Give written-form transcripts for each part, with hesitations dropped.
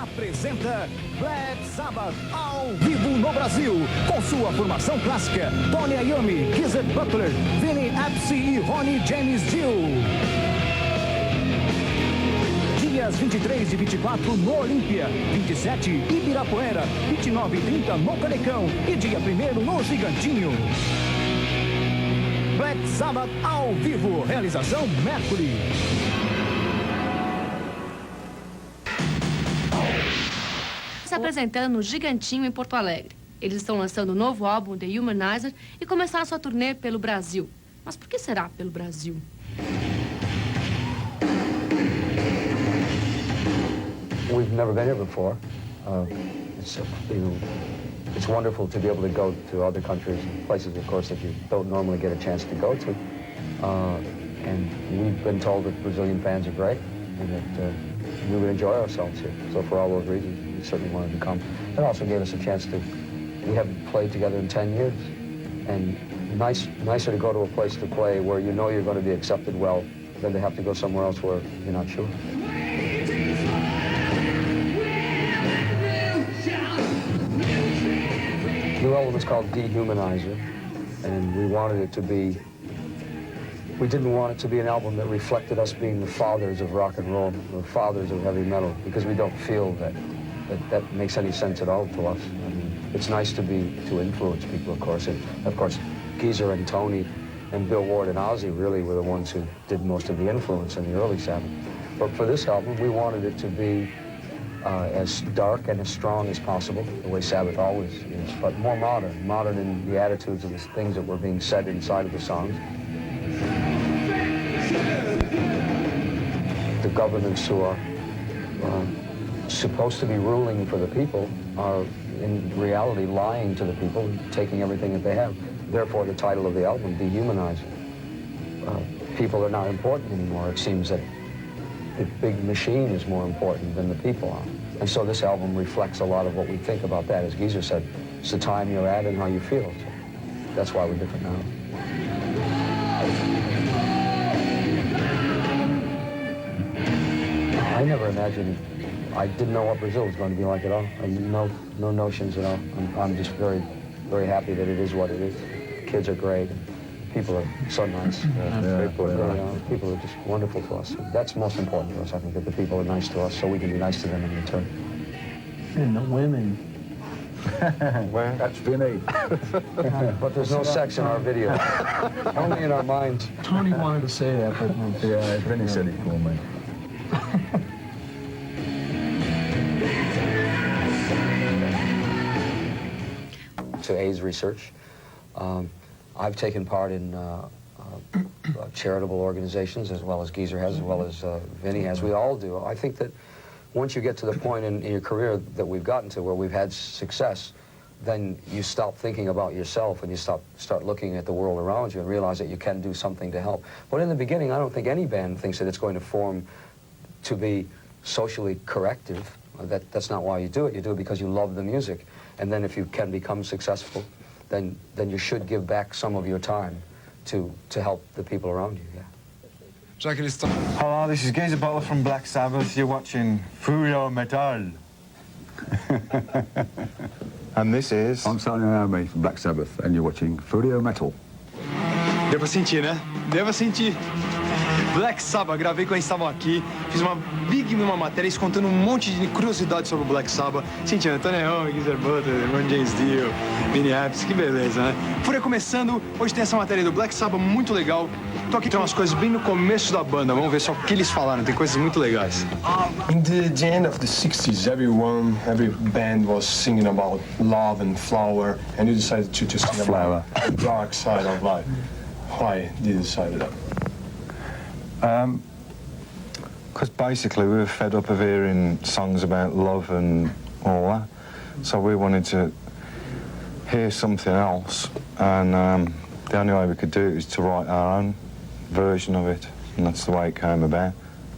apresenta Black Sabbath ao vivo no Brasil, com sua formação clássica, Tony Iommi, Butler, Vinny Appice e Ronnie James Dio. Dias 23 e 24 no Olímpia, 27 Ibirapuera, 29 e 30 no Canecão e dia 1º no Gigantinho. Black Sabbath ao vivo, realização Mercury. Se apresentando no Gigantinho em Porto Alegre. Eles estão lançando um novo álbum, Dehumanizer, e começaram sua turnê pelo Brasil. Mas por que será pelo Brasil? We've never been here before. It's wonderful to be able to go to other countries, places, of course, that you don't normally get a chance to go to. And we've been told that Brazilian fans are great and that we would enjoy ourselves here. So for all those reasons, we certainly wanted to come. It also gave us a chance to, we haven't played together in 10 years. And nicer to go to a place to play where you know you're going to be accepted well than to have to go somewhere else where you're not sure. The new album is called Dehumanizer, and we wanted it to be, we didn't want it to be an album that reflected us being the fathers of rock and roll, the fathers of heavy metal, because we don't feel that makes any sense at all to us. I mean, it's nice to influence people, of course. And of course, Geezer and Tony and Bill Ward and Ozzy really were the ones who did most of the influence in the early Sabbath. But for this album, we wanted it to be as dark and as strong as possible, the way Sabbath always is, but more modern in the attitudes of the things that were being said inside of the songs. The governments who are supposed to be ruling for the people are in reality lying to the people, taking everything that they have. Therefore, the title of the album, Dehumanizer. People are not important anymore. It seems that the big machine is more important than the people are. And so this album reflects a lot of what we think about that. As Geezer said, it's the time you're at and how you feel. So that's why we're different now. I never imagined, I didn't know what Brazil was going to be like at all. I had no notions at all. I'm just very, very happy that it is what it is. Kids are great. People are so nice. People are just wonderful to us. That's most important to us, I think, that the people are nice to us so we can be nice to them in return. And the women. Well, that's Vinny. But there's no sex in our video. Only in our minds. Tony wanted to say that, but... Yeah, Vinny said it for me. To AIDS research. I've taken part in charitable organizations, as well as Geezer has, as well as Vinny has. We all do. I think that once you get to the point in your career that we've gotten to where we've had success, then you stop thinking about yourself and you start looking at the world around you and realize that you can do something to help. But in the beginning, I don't think any band thinks that it's going to form to be socially corrective. That's not why you do it. You do it because you love the music. And then if you can become successful, then you should give back some of your time to help the people around you, yeah. Hello, this is Geezer Butler from Black Sabbath. You're watching Furio Metal. And this is... I'm Tony Iommi from Black Sabbath, and you're watching Furio Metal. Deu pra sentir, né? Deu pra sentir. Black Sabbath, gravei quando eles estavam aqui, fiz uma matéria contando um monte de curiosidades sobre o Black Sabbath, sentindo Tony Iommi, Geezer Butler, Ronnie James Dio, Vinny Appice, que beleza, né? Fúria começando, hoje tem essa matéria do Black Sabbath muito legal. Tô aqui com umas coisas bem no começo da banda, vamos ver só o que eles falaram, tem coisas muito legais. In the end of the 60s, every band was singing about love and flower, and you decided to sing about the dark side of life. Why did you decide that? Because basically we were fed up of hearing songs about love and all that, so we wanted to hear something else, and the only way we could do it is to write our own version of it, and that's the way it came about.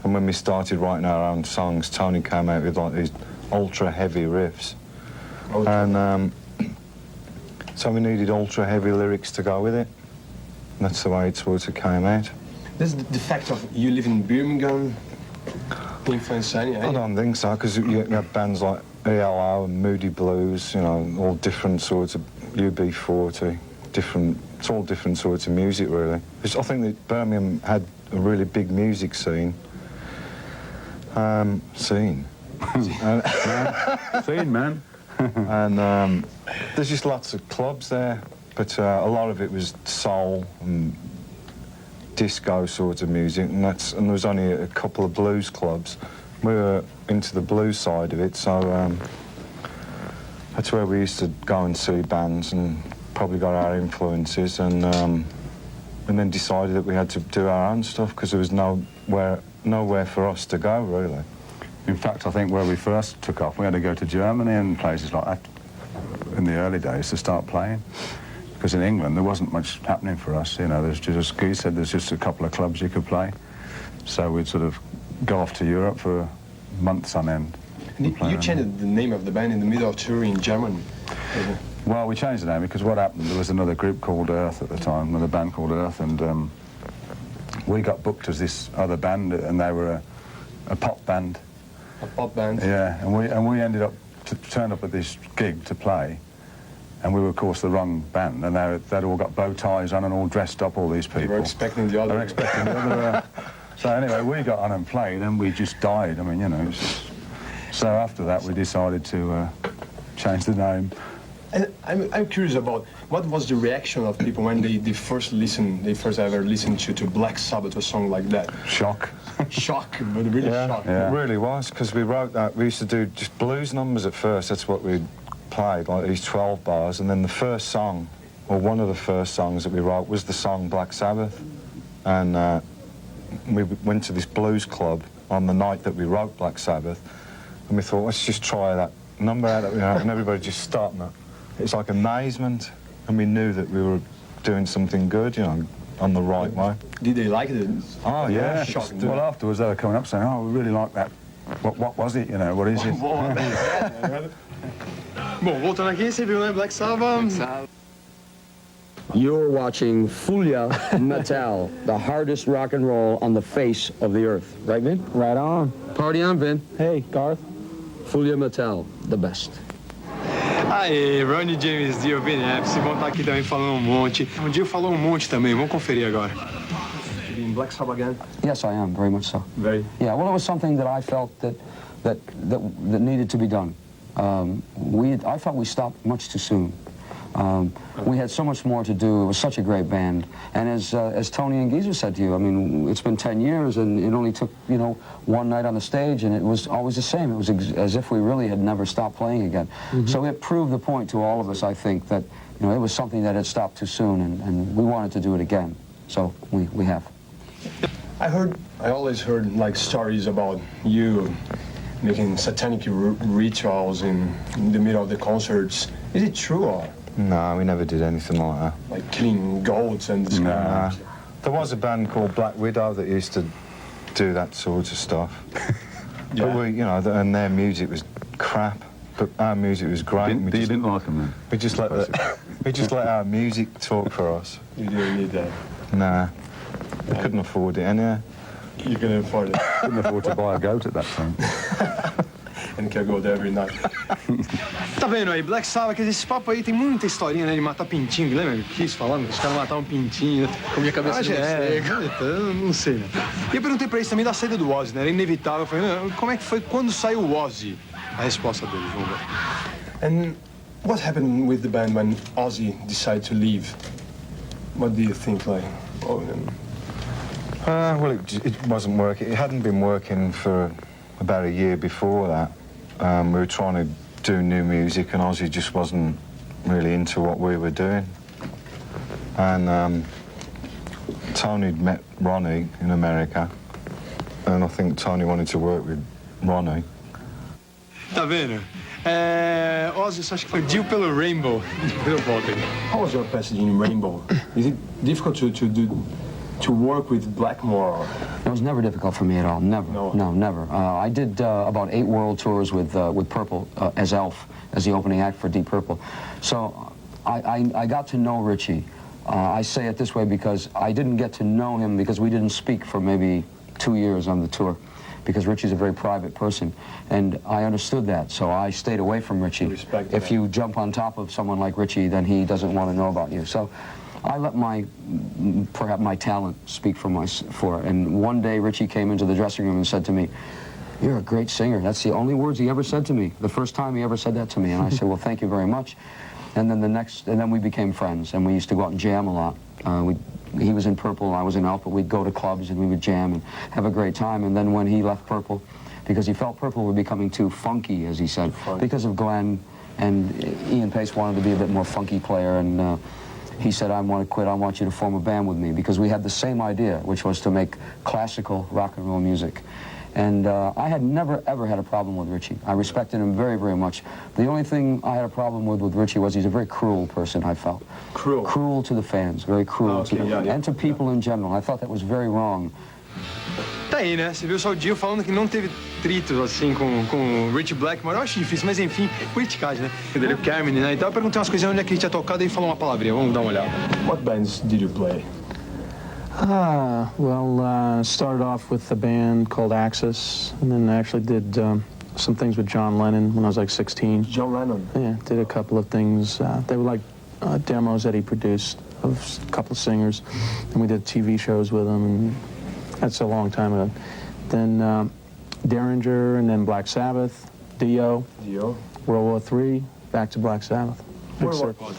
And when we started writing our own songs, Tony came out with like these ultra heavy riffs, and so we needed ultra heavy lyrics to go with it, and that's the way it sort of came out. This is the fact of you live in Birmingham, influence any? I don't think so, because you have bands like ELO and Moody Blues, you know, all different sorts of UB40, it's all different sorts of music, really. I think that Birmingham had a really big music scene. Scene, man. And there's just lots of clubs there, but a lot of it was soul and disco sort of music, and there was only a couple of blues clubs. We were into the blues side of it, so that's where we used to go and see bands and probably got our influences, and then decided that we had to do our own stuff because there was nowhere for us to go, really. In fact, I think where we first took off, we had to go to Germany and places like that in the early days to start playing. Because in England, there wasn't much happening for us, you know. There's just, as Guy said, there's just a couple of clubs you could play. So we'd sort of go off to Europe for months on end. You changed the name of the band in the middle of touring in Germany. Well, we changed the name because what happened, there was another group called Earth at the time, another band called Earth, and we got booked as this other band, and they were a pop band. A pop band? Yeah, and we ended up turned up at this gig to play, and we were, of course, the wrong band, and they'd all got bow ties on and all dressed up, all these people. They were expecting the other. They were expecting the other. So anyway, we got on and played, and we just died. I mean, you know. It was just... So after that, we decided to change the name. And I'm curious about what was the reaction of people when they first ever listened to Black Sabbath, a song like that. Shock. Shock, but really shock. Yeah. It really was, because we wrote that. We used to do just blues numbers at first. That's what we played, like these 12 bars. And then the first song, or one of the first songs that we wrote, was the song Black Sabbath. And we went to this blues club on the night that we wrote Black Sabbath, and we thought, let's just try that number out, you know, and everybody just starting it. It's like amazement, and we knew that we were doing something good, you know, on the right way. Did they like it? Oh, yeah. Well, afterwards they were coming up saying, oh, we really like that. What was it, you know, what is it? Bom, voltando aqui, você viu, né, Black Sabbath? You're watching Fulia Metal, the hardest rock and roll on the face of the earth. Right, Vin? Right on. Party on, Vin. Hey, Garth. Fulia Metal, the best. Aê, Ronnie James Dio, Vinny Appice, vão estar aqui também falando um monte. O Dio falou um monte também, vamos conferir agora. In Black Sabbath again? Yes, I am, very much so. Very? Yeah, well, it was something that I felt that needed to be done. I thought we stopped much too soon. We had so much more to do. It was such a great band. And as Tony and Geezer said to you, I mean, it's been 10 years, and it only took, you know, one night on the stage, and it was always the same. It was as if we really had never stopped playing again. Mm-hmm. So it proved the point to all of us, I think, that, you know, it was something that had stopped too soon, and we wanted to do it again. So we have. I always heard, like, stories about you making satanic rituals in the middle of the concerts. Is it true, or? No, we never did anything like that. Like killing goats and this kind of stuff? There was a band called Black Widow that used to do that sort of stuff. Yeah. But we, you know, and their music was crap, but our music was great. You didn't like them, then? We just let our music talk for us. You didn't need that? Nah, we couldn't afford it anyhow. You couldn't afford it? Couldn't afford to buy a goat at that time. And can go there every night. Tá vendo aí, Black Sabbath, que esse papo aí tem muita historinha, né, de matar pintinho. Lembra que quis falando? Os caras matavam um pintinho, comia a cabeça de morcego. Não sei, né? E eu perguntei pra eles também da saída do Ozzy, né? Era inevitável. Eu falei, como é que foi quando saiu o Ozzy? A resposta deles, vamos ver. And what happened with the band when Ozzy decided to leave? What do you think, like? Well, it wasn't working. It hadn't been working for about a year before that. We were trying to do new music, and Ozzy just wasn't really into what we were doing. And Tony'd met Ronnie in America, and I think Tony wanted to work with Ronnie. Tá vendo? Ozzy, acho que foi Dio pelo Rainbow. How was your passage in Rainbow? Is it difficult to work with Blackmore? It was never difficult for me at all. Never. No, never. I did about 8 world tours with Purple as Elf, as the opening act for Deep Purple. So I got to know Richie. I say it this way because I didn't get to know him because we didn't speak for maybe 2 years on the tour. because Richie's a very private person. And I understood that, so I stayed away from Richie. If you jump on top of someone like Richie, then he doesn't want to know about you. So I let perhaps my talent speak for it. And one day Richie came into the dressing room and said to me, "You're a great singer." That's the only words he ever said to me. The first time he ever said that to me. And I said, "Well, thank you very much." And then we became friends, and we used to go out and jam a lot. He was in Purple, I was in Alpha. We'd go to clubs and we would jam and have a great time. And then when he left Purple, because he felt Purple were becoming too funky, as he said, because of Glenn, and Ian Pace wanted to be a bit more funky player, and he said, "I want to quit, I want you to form a band with me," because we had the same idea, which was to make classical rock and roll music. And I had never, ever had a problem with Richie. I respected him very, very much. The only thing I had a problem with Richie was he's a very cruel person, I felt. Cruel? Cruel to the fans, very cruel to them, and to people in general. I thought that was very wrong. Tá aí, né? Você viu só o Dio falando que não teve tritos, assim, com o Richie Blackmore. Eu acho difícil, mas enfim, politicagem, né? Ele, o Carmine, né? Então eu perguntei umas coisinhas onde é que ele tinha tocado e ele falou uma palavrinha. Vamos dar uma olhada. What bands did you play? Started off with a band called Axis, and then I actually did some things with John Lennon when I was like 16. John Lennon? Yeah, did a couple of things. They were like demos that he produced of a couple of singers, and we did TV shows with him, and that's a long time ago. Then Derringer, and then Black Sabbath, Dio, Dio. World War III, back to Black Sabbath. Big circle.